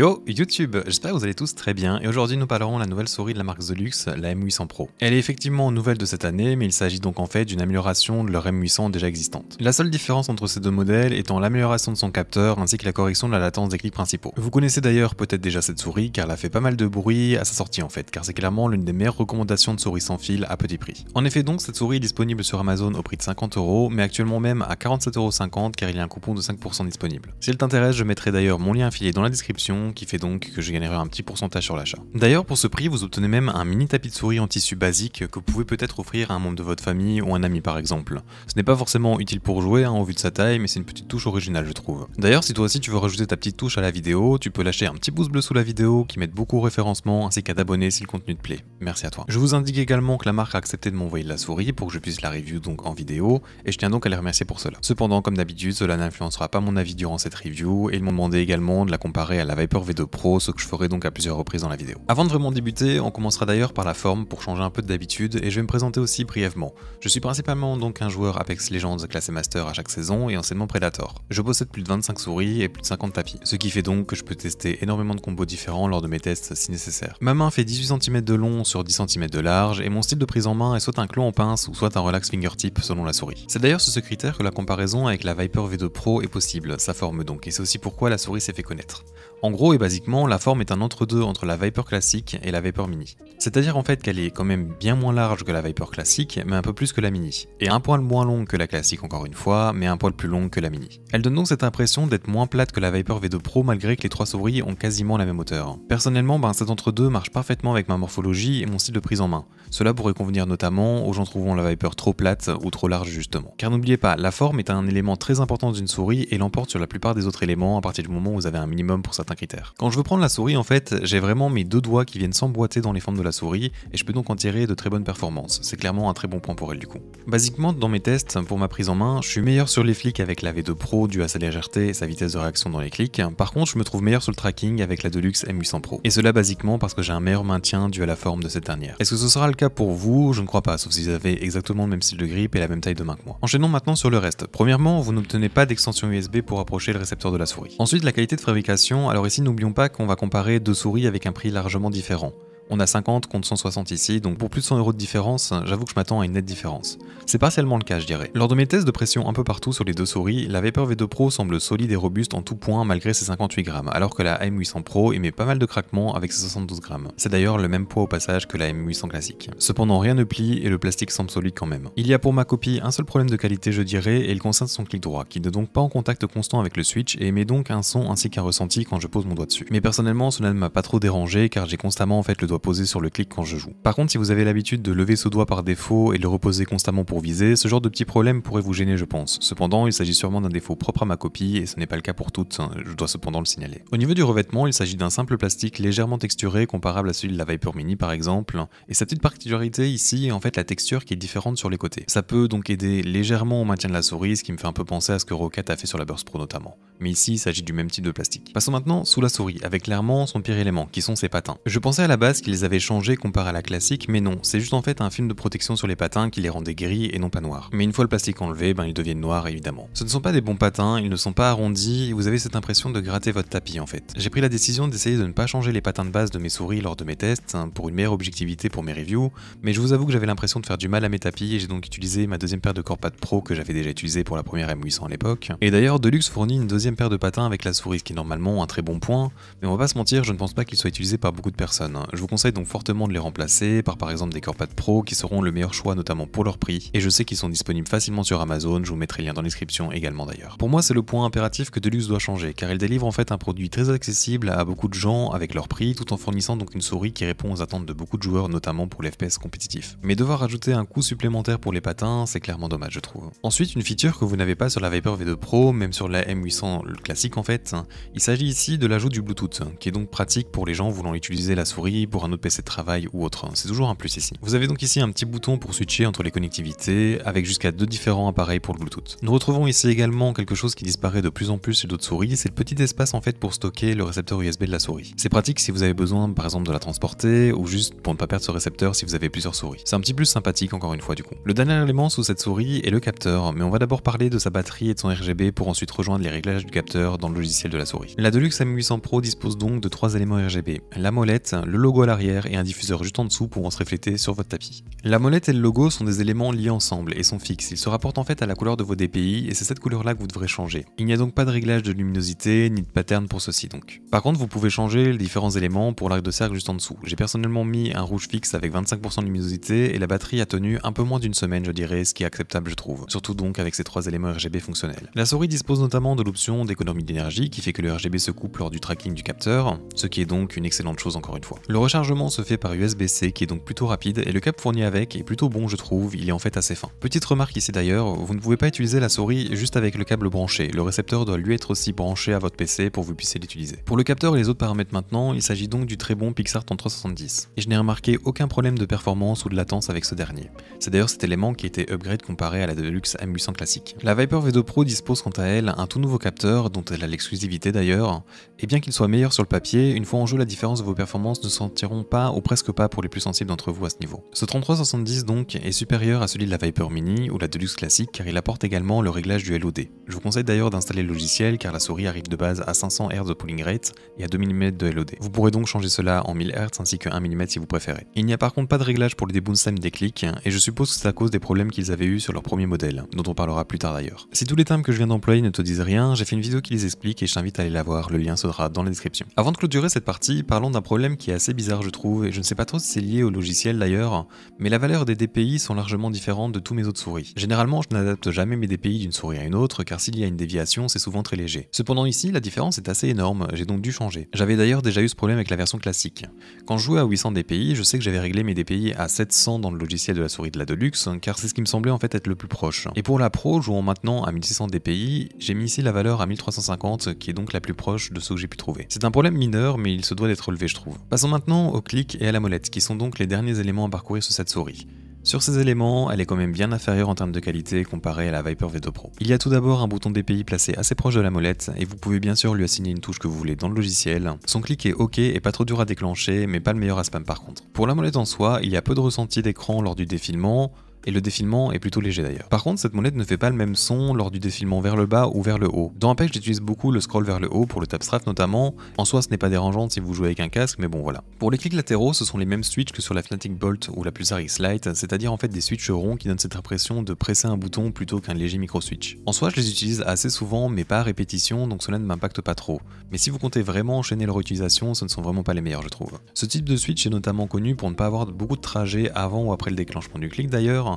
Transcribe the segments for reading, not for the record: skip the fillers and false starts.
Yo YouTube, j'espère que vous allez tous très bien et aujourd'hui nous parlerons de la nouvelle souris de la marque Zolux, la M800 Pro. Elle est effectivement nouvelle de cette année mais il s'agit donc en fait d'une amélioration de leur M800 déjà existante. La seule différence entre ces deux modèles étant l'amélioration de son capteur ainsi que la correction de la latence des clics principaux. Vous connaissez d'ailleurs peut-être déjà cette souris car elle a fait pas mal de bruit à sa sortie en fait car c'est clairement l'une des meilleures recommandations de souris sans fil à petit prix. En effet donc cette souris est disponible sur Amazon au prix de 50 € mais actuellement même à 47,50 € car il y a un coupon de 5% disponible. Si elle t'intéresse je mettrai d'ailleurs mon lien affilié dans la description qui fait donc que je gagnerai un petit pourcentage sur l'achat. D'ailleurs pour ce prix vous obtenez même un mini tapis de souris en tissu basique que vous pouvez peut-être offrir à un membre de votre famille ou un ami par exemple. Ce n'est pas forcément utile pour jouer au vu de sa taille mais c'est une petite touche originale je trouve. D'ailleurs si toi aussi tu veux rajouter ta petite touche à la vidéo, tu peux lâcher un petit pouce bleu sous la vidéo qui m'aide beaucoup au référencement ainsi qu'à t'abonner si le contenu te plaît. Merci à toi. Je vous indique également que la marque a accepté de m'envoyer de la souris pour que je puisse la review donc en vidéo et je tiens donc à les remercier pour cela. Cependant comme d'habitude cela n'influencera pas mon avis durant cette review et ils m'ont demandé également de la comparer à la Viper V2 Pro, ce que je ferai donc à plusieurs reprises dans la vidéo. Avant de vraiment débuter, on commencera d'ailleurs par la forme pour changer un peu d'habitude et je vais me présenter aussi brièvement. Je suis principalement donc un joueur Apex Legends classé Master à chaque saison et anciennement Predator. Je possède plus de 25 souris et plus de 50 tapis, ce qui fait donc que je peux tester énormément de combos différents lors de mes tests si nécessaire. Ma main fait 18 cm de long sur 10 cm de large et mon style de prise en main est soit un clon en pince ou soit un relax fingertip selon la souris. C'est d'ailleurs sur ce critère que la comparaison avec la Viper V2 Pro est possible, sa forme donc, et c'est aussi pourquoi la souris s'est fait connaître. En gros et basiquement, la forme est un entre-deux entre la Viper classique et la Viper Mini. C'est-à-dire en fait qu'elle est quand même bien moins large que la Viper classique, mais un peu plus que la Mini. Et un poil moins longue que la classique encore une fois, mais un poil plus longue que la Mini. Elle donne donc cette impression d'être moins plate que la Viper V2 Pro malgré que les trois souris ont quasiment la même hauteur. Personnellement, cet entre-deux marche parfaitement avec ma morphologie et mon style de prise en main. Cela pourrait convenir notamment aux gens trouvant la Viper trop plate ou trop large justement. Car n'oubliez pas, la forme est un élément très important d'une souris et l'emporte sur la plupart des autres éléments à partir du moment où vous avez un minimum pour certains critères. Quand je veux prendre la souris en fait, j'ai vraiment mes deux doigts qui viennent s'emboîter dans les formes de la souris et je peux donc en tirer de très bonnes performances. C'est clairement un très bon point pour elle du coup. Basiquement dans mes tests, pour ma prise en main, je suis meilleur sur les flicks avec la V2 Pro dû à sa légèreté et sa vitesse de réaction dans les clics. Par contre je me trouve meilleur sur le tracking avec la Deluxe M800 Pro. Et cela basiquement parce que j'ai un meilleur maintien dû à la forme de cette dernière. Est-ce que ce sera le cas pour vous? Je ne crois pas, sauf si vous avez exactement le même style de grip et la même taille de main que moi. Enchaînons maintenant sur le reste. Premièrement, vous n'obtenez pas d'extension USB pour approcher le récepteur de la souris. Ensuite, la qualité de fabrication, alors ici n'oublions pas qu'on va comparer deux souris avec un prix largement différent. On a 50 contre 160 ici, donc pour plus de 100 € de différence, j'avoue que je m'attends à une nette différence. C'est partiellement le cas je dirais. Lors de mes tests de pression un peu partout sur les deux souris, la Viper V2 Pro semble solide et robuste en tout point malgré ses 58 grammes, alors que la M800 Pro émet pas mal de craquements avec ses 72 grammes. C'est d'ailleurs le même poids au passage que la M800 classique. Cependant rien ne plie et le plastique semble solide quand même. Il y a pour ma copie un seul problème de qualité je dirais et il concerne son clic droit, qui n'est donc pas en contact constant avec le switch et émet donc un son ainsi qu'un ressenti quand je pose mon doigt dessus. Mais personnellement cela ne m'a pas trop dérangé car j'ai constamment en fait le doigt posé sur le clic quand je joue. Par contre si vous avez l'habitude de lever ce doigt par défaut et de le reposer constamment pour viser, ce genre de petits problèmes pourrait vous gêner je pense. Cependant il s'agit sûrement d'un défaut propre à ma copie et ce n'est pas le cas pour toutes, je dois cependant le signaler. Au niveau du revêtement il s'agit d'un simple plastique légèrement texturé comparable à celui de la Viper Mini par exemple, et sa petite particularité ici est en fait la texture qui est différente sur les côtés. Ça peut donc aider légèrement au maintien de la souris, ce qui me fait un peu penser à ce que Rocket a fait sur la Burst Pro notamment. Mais ici il s'agit du même type de plastique. Passons maintenant sous la souris, avec clairement son pire élément, qui sont ses patins. Je pensais à la base qu'ils avaient changé comparé à la classique, mais non, c'est juste en fait un film de protection sur les patins qui les rendait gris et non pas noirs. Mais une fois le plastique enlevé, ils deviennent noirs évidemment. Ce ne sont pas des bons patins, ils ne sont pas arrondis, et vous avez cette impression de gratter votre tapis en fait. J'ai pris la décision d'essayer de ne pas changer les patins de base de mes souris lors de mes tests, pour une meilleure objectivité pour mes reviews, mais je vous avoue que j'avais l'impression de faire du mal à mes tapis et j'ai donc utilisé ma deuxième paire de Corepad Pro que j'avais déjà utilisé pour la première M800 à l'époque. Et d'ailleurs Deluxe fournit une deuxième paire de patins avec la souris, ce qui est normalement un très bon point, mais on va pas se mentir, je ne pense pas qu'il soit utilisé par beaucoup de personnes. Je vous conseille donc fortement de les remplacer par exemple des Corepad Pro qui seront le meilleur choix notamment pour leur prix, et je sais qu'ils sont disponibles facilement sur Amazon, je vous mettrai le lien dans la description également d'ailleurs. Pour moi c'est le point impératif que Deluxe doit changer, car il délivre en fait un produit très accessible à beaucoup de gens avec leur prix, tout en fournissant donc une souris qui répond aux attentes de beaucoup de joueurs, notamment pour les FPS compétitifs. Mais devoir rajouter un coût supplémentaire pour les patins, c'est clairement dommage je trouve. Ensuite une feature que vous n'avez pas sur la Viper V2 Pro, même sur la M800 le classique en fait, il s'agit ici de l'ajout du Bluetooth, qui est donc pratique pour les gens voulant utiliser la souris pour un autre PC de travail ou autre, c'est toujours un plus ici. Vous avez donc ici un petit bouton pour switcher entre les connectivités, avec jusqu'à 2 différents appareils pour le Bluetooth. Nous retrouvons ici également quelque chose qui disparaît de plus en plus chez d'autres souris, c'est le petit espace en fait pour stocker le récepteur USB de la souris. C'est pratique si vous avez besoin par exemple de la transporter, ou juste pour ne pas perdre ce récepteur si vous avez plusieurs souris. C'est un petit plus sympathique encore une fois du coup. Le dernier élément sous cette souris est le capteur, mais on va d'abord parler de sa batterie et de son RGB pour ensuite rejoindre les réglages du capteur dans le logiciel de la souris. La Deluxe M800 Pro dispose donc de 3 éléments RGB, la molette, le logo à l'arrière et un diffuseur juste en dessous pouvant se refléter sur votre tapis. La molette et le logo sont des éléments liés ensemble et sont fixes, ils se rapportent en fait à la couleur de vos DPI et c'est cette couleur là que vous devrez changer. Il n'y a donc pas de réglage de luminosité ni de pattern pour ceci donc. Par contre vous pouvez changer les différents éléments pour l'arc de cercle juste en dessous. J'ai personnellement mis un rouge fixe avec 25% de luminosité et la batterie a tenu un peu moins d'une semaine je dirais, ce qui est acceptable je trouve, surtout donc avec ces 3 éléments RGB fonctionnels. La souris dispose notamment de l'option d'économie d'énergie qui fait que le RGB se coupe lors du tracking du capteur, ce qui est donc une excellente chose encore une fois. Le rechargement se fait par USB-C qui est donc plutôt rapide et le câble fourni avec est plutôt bon je trouve, il est en fait assez fin. Petite remarque ici d'ailleurs, vous ne pouvez pas utiliser la souris juste avec le câble branché, le récepteur doit lui être aussi branché à votre PC pour que vous puissiez l'utiliser. Pour le capteur et les autres paramètres maintenant, il s'agit donc du très bon Pixar 3370 et je n'ai remarqué aucun problème de performance ou de latence avec ce dernier. C'est d'ailleurs cet élément qui était upgrade comparé à la Deluxe M800 classique. La Viper V2 Pro dispose quant à elle un tout nouveau capteur dont elle a l'exclusivité d'ailleurs, et bien qu'il soit meilleur sur le papier, une fois en jeu la différence de vos performances ne se sentiront pas ou presque pas pour les plus sensibles d'entre vous à ce niveau. Ce 3370 donc est supérieur à celui de la Viper Mini ou la Deluxe classique car il apporte également le réglage du LOD. Je vous conseille d'ailleurs d'installer le logiciel car la souris arrive de base à 500 Hz de pooling rate et à 2 mm de LOD. Vous pourrez donc changer cela en 1000 Hz ainsi que 1 mm si vous préférez. Il n'y a par contre pas de réglage pour le debounce time des clics et je suppose que c'est à cause des problèmes qu'ils avaient eu sur leur premier modèle, dont on parlera plus tard d'ailleurs. Si tous les termes que je viens d'employer ne te disent rien, j'ai fait une vidéo qui les explique et je t'invite à aller la voir, le lien sera dans la description. Avant de clôturer cette partie, parlons d'un problème qui est assez bizarre je trouve et je ne sais pas trop si c'est lié au logiciel d'ailleurs, mais la valeur des DPI sont largement différentes de tous mes autres souris. Généralement je n'adapte jamais mes DPI d'une souris à une autre car s'il y a une déviation c'est souvent très léger. Cependant ici la différence est assez énorme, j'ai donc dû changer. J'avais d'ailleurs déjà eu ce problème avec la version classique. Quand je jouais à 800 DPI, je sais que j'avais réglé mes DPI à 700 dans le logiciel de la souris de la Deluxe car c'est ce qui me semblait en fait être le plus proche. Et pour la Pro, jouant maintenant à 1600 DPI, j'ai mis ici la valeur à 1350 qui est donc la plus proche de ce que j'ai pu trouver. C'est un problème mineur mais il se doit d'être relevé je trouve. Passons maintenant au clic et à la molette qui sont donc les derniers éléments à parcourir sur cette souris. Sur ces éléments, elle est quand même bien inférieure en termes de qualité comparée à la Viper V2 Pro. Il y a tout d'abord un bouton DPI placé assez proche de la molette et vous pouvez bien sûr lui assigner une touche que vous voulez dans le logiciel. Son clic est ok et pas trop dur à déclencher mais pas le meilleur à spam par contre. Pour la molette en soi, il y a peu de ressenti d'écran lors du défilement, et le défilement est plutôt léger d'ailleurs. Par contre, cette molette ne fait pas le même son lors du défilement vers le bas ou vers le haut. Dans Apex, j'utilise beaucoup le scroll vers le haut pour le tap strafe notamment. En soi, ce n'est pas dérangeant si vous jouez avec un casque, mais bon voilà. Pour les clics latéraux, ce sont les mêmes switches que sur la Fnatic Bolt ou la Pulsar X Lite, c'est-à-dire en fait des switches ronds qui donnent cette impression de presser un bouton plutôt qu'un léger micro-switch. En soi, je les utilise assez souvent, mais pas à répétition, donc cela ne m'impacte pas trop. Mais si vous comptez vraiment enchaîner leur utilisation, ce ne sont vraiment pas les meilleurs, je trouve. Ce type de switch est notamment connu pour ne pas avoir beaucoup de trajets avant ou après le déclenchement du clic d'ailleurs,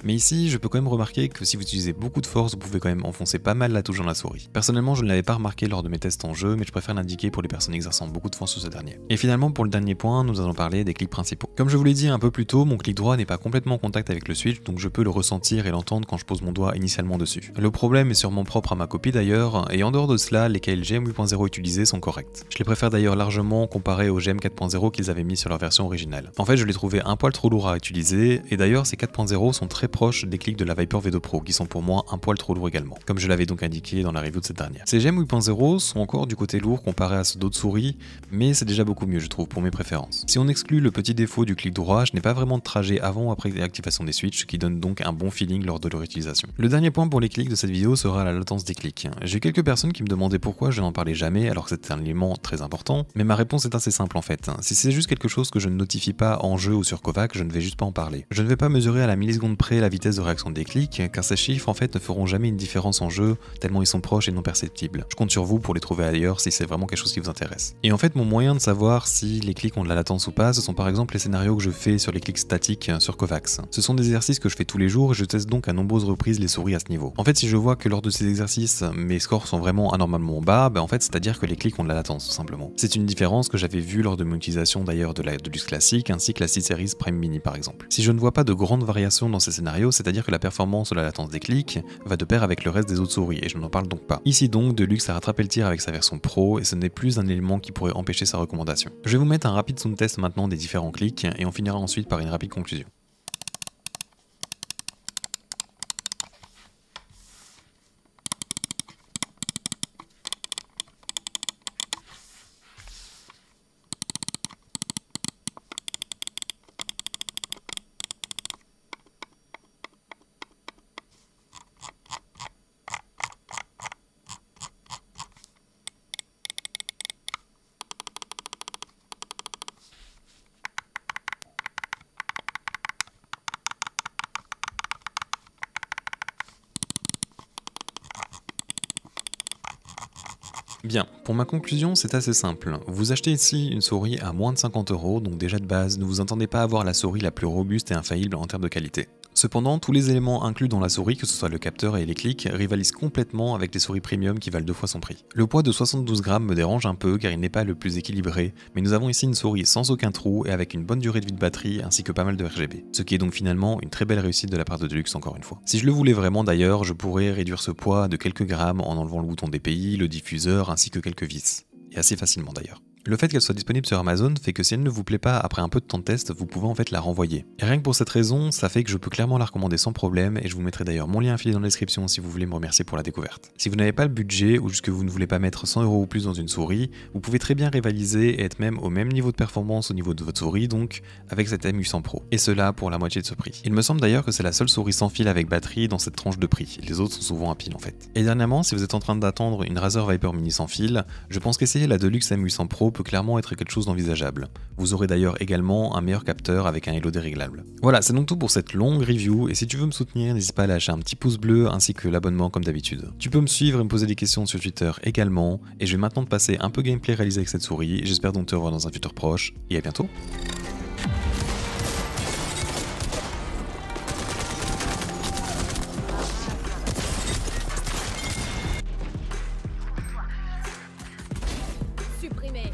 mais ici, je peux quand même remarquer que si vous utilisez beaucoup de force, vous pouvez quand même enfoncer pas mal la touche dans la souris. Personnellement, je ne l'avais pas remarqué lors de mes tests en jeu, mais je préfère l'indiquer pour les personnes exerçant beaucoup de force sur ce dernier. Et finalement, pour le dernier point, nous allons parler des clics principaux. Comme je vous l'ai dit un peu plus tôt, mon clic droit n'est pas complètement en contact avec le switch, donc je peux le ressentir et l'entendre quand je pose mon doigt initialement dessus. Le problème est sûrement propre à ma copie d'ailleurs, et en dehors de cela, les KLGM 8.0 utilisés sont corrects. Je les préfère d'ailleurs largement comparé aux GM 4.0 qu'ils avaient mis sur leur version originale. En fait, je les trouvais un poil trop lourds à utiliser, et d'ailleurs ces 4.0 sont très proches des clics de la Viper V2 Pro, qui sont pour moi un poil trop lourds également, comme je l'avais donc indiqué dans la review de cette dernière. Ces GM 8.0 sont encore du côté lourd comparé à ceux d'autres souris, mais c'est déjà beaucoup mieux je trouve pour mes préférences. Si on exclut le petit défaut du clic droit, je n'ai pas vraiment de trajet avant ou après l'activation des switches, qui donne donc un bon feeling lors de leur utilisation. Le dernier point pour les clics de cette vidéo sera la latence des clics. J'ai eu quelques personnes qui me demandaient pourquoi je n'en parlais jamais alors que c'est un élément très important, mais ma réponse est assez simple en fait. Si c'est juste quelque chose que je ne notifie pas en jeu ou sur Kovac, je ne vais juste pas en parler. Je ne vais pas mesurer à la milliseconde près la vitesse de réaction des clics, car ces chiffres en fait ne feront jamais une différence en jeu, tellement ils sont proches et non perceptibles. Je compte sur vous pour les trouver ailleurs si c'est vraiment quelque chose qui vous intéresse. Et en fait mon moyen de savoir si les clics ont de la latence ou pas, ce sont par exemple les scénarios que je fais sur les clics statiques sur Kovacs. Ce sont des exercices que je fais tous les jours et je teste donc à nombreuses reprises les souris à ce niveau. En fait si je vois que lors de ces exercices mes scores sont vraiment anormalement bas, en fait c'est à dire que les clics ont de la latence tout simplement. C'est une différence que j'avais vue lors de mon utilisation d'ailleurs de la Deluxe classique ainsi que la C-Series Prime Mini par exemple. Si je ne vois pas de grandes variations dans ces scénarios, c'est à dire que la performance ou la latence des clics va de pair avec le reste des autres souris et je n'en parle donc pas. Ici donc Deluxe a rattrapé le tir avec sa version Pro et ce n'est plus un élément qui pourrait empêcher sa recommandation. Je vais vous mettre un rapide sound test maintenant des différents clics et on finira ensuite par une rapide conclusion. Bien, pour ma conclusion, c'est assez simple. Vous achetez ici une souris à moins de 50 €, donc déjà de base, ne vous attendez pas à avoir la souris la plus robuste et infaillible en termes de qualité. Cependant, tous les éléments inclus dans la souris, que ce soit le capteur et les clics, rivalisent complètement avec les souris premium qui valent 2 fois son prix. Le poids de 72 grammes me dérange un peu car il n'est pas le plus équilibré, mais nous avons ici une souris sans aucun trou et avec une bonne durée de vie de batterie ainsi que pas mal de RGB. Ce qui est donc finalement une très belle réussite de la part de Deluxe encore une fois. Si je le voulais vraiment d'ailleurs, je pourrais réduire ce poids de quelques grammes en enlevant le bouton DPI, le diffuseur ainsi que quelques vis. Et assez facilement d'ailleurs. Le fait qu'elle soit disponible sur Amazon fait que si elle ne vous plaît pas après un peu de temps de test, vous pouvez en fait la renvoyer. Et rien que pour cette raison, ça fait que je peux clairement la recommander sans problème et je vous mettrai d'ailleurs mon lien affilié dans la description si vous voulez me remercier pour la découverte. Si vous n'avez pas le budget ou juste que vous ne voulez pas mettre 100 € ou plus dans une souris, vous pouvez très bien rivaliser et être même au même niveau de performance au niveau de votre souris donc avec cette M800 Pro. Et cela pour la moitié de ce prix. Il me semble d'ailleurs que c'est la seule souris sans fil avec batterie dans cette tranche de prix. Les autres sont souvent à pile en fait. Et dernièrement, si vous êtes en train d'attendre une Razer Viper Mini sans fil, je pense qu'essayer la Deluxe M800 Pro peut clairement être quelque chose d'envisageable. Vous aurez d'ailleurs également un meilleur capteur avec un Hello déréglable. Voilà, c'est donc tout pour cette longue review et si tu veux me soutenir, n'hésite pas à lâcher un petit pouce bleu ainsi que l'abonnement comme d'habitude. Tu peux me suivre et me poser des questions sur Twitter également et je vais maintenant te passer un peu gameplay réalisé avec cette souris. J'espère donc te revoir dans un futur proche et à bientôt. Supprimé.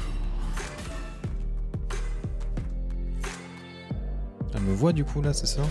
Elle me voit du coup là, c'est ça ?